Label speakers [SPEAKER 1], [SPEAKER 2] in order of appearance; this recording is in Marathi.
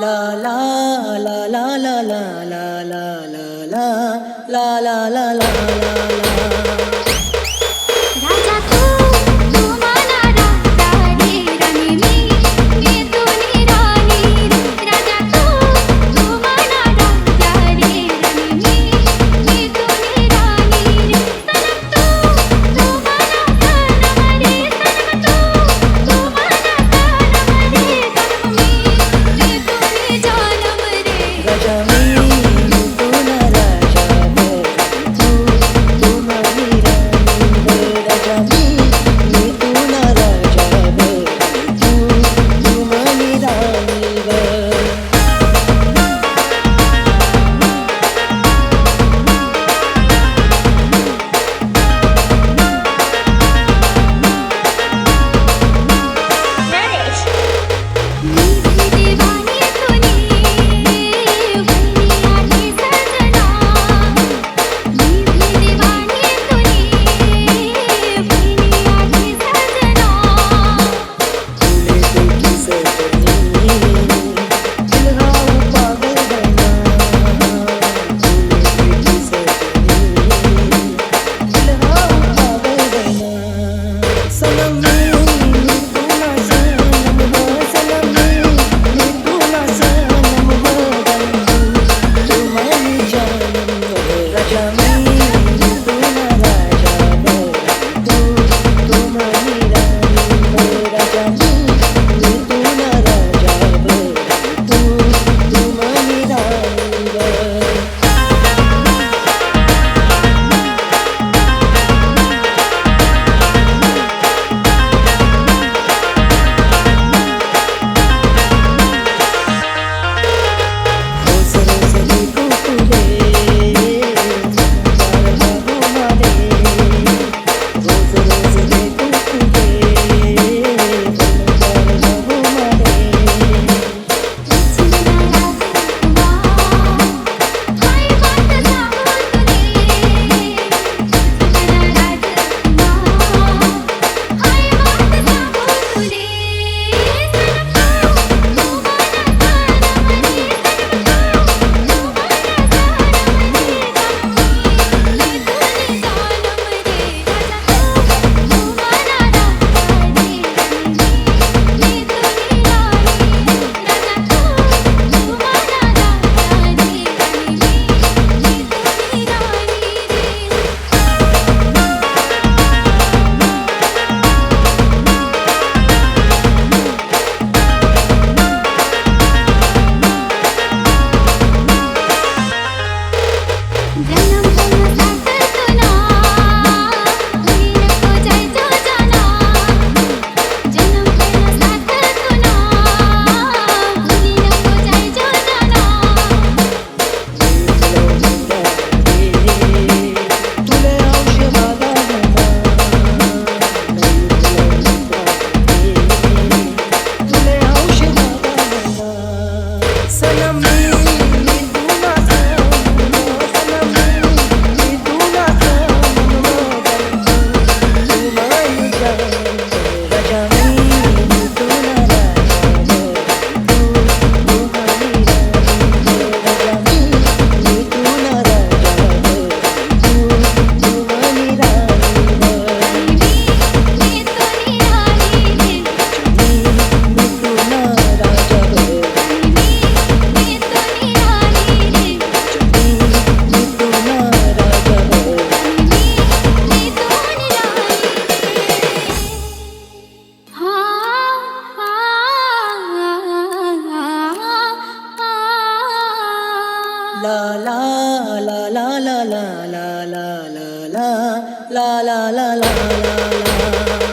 [SPEAKER 1] la la la la la la la la la la la la la la
[SPEAKER 2] राजा तू मला राजा रे राणी मी तुनी राणी राजा तू मला राजा रे राणी मी तुनी राणी सनम तू मला सनम रे सनम तू मला सनम रे सनम मी तुनी जानम रे
[SPEAKER 1] राजा मी तुला राजा तू माझी राणी राजा मी तुला राजा तू माझी राणी
[SPEAKER 2] मी दीवानी तुनी वही आली सजना मी दीवानी तुनी वही आली सजना
[SPEAKER 1] तुले देखी सजनी दिल हाँ पागल बना तुले देखी सजनी दिल हाँ पागल बना सनम तुला सनम सनम तुला सनम तू माझी जानम राजा मी तुला राजा तू माझी राणी राजा मी तुला राजा तू माझी राणी रोज रोज देखो तुझे बाबू मारे रोज रोज देखो तुझे बाबू मारे
[SPEAKER 2] जिंदा राजकुमार हाय बात सांगू तुने जिंदा राजकुमार हाय बात सांगू तुने सनम तू मला सनम रे जन्म जन्म साथ तुना भूली नको जायचो जाना जन्म जन्म साथ तुना भूली नको जायचो जाना
[SPEAKER 1] तुले औषध तुले औषध सनम तुला सनम तुला तू माझी जान राजा मी तुला राजा तू माझी राणी राजा मी तुला राजा तू माझी राणी
[SPEAKER 2] मी तुनी राणी
[SPEAKER 1] मी तुला राजा
[SPEAKER 2] मी तुनी राणी
[SPEAKER 1] मी तुला राजा
[SPEAKER 2] मी तुनी राणी
[SPEAKER 1] la la la la la la la la la la la la la la la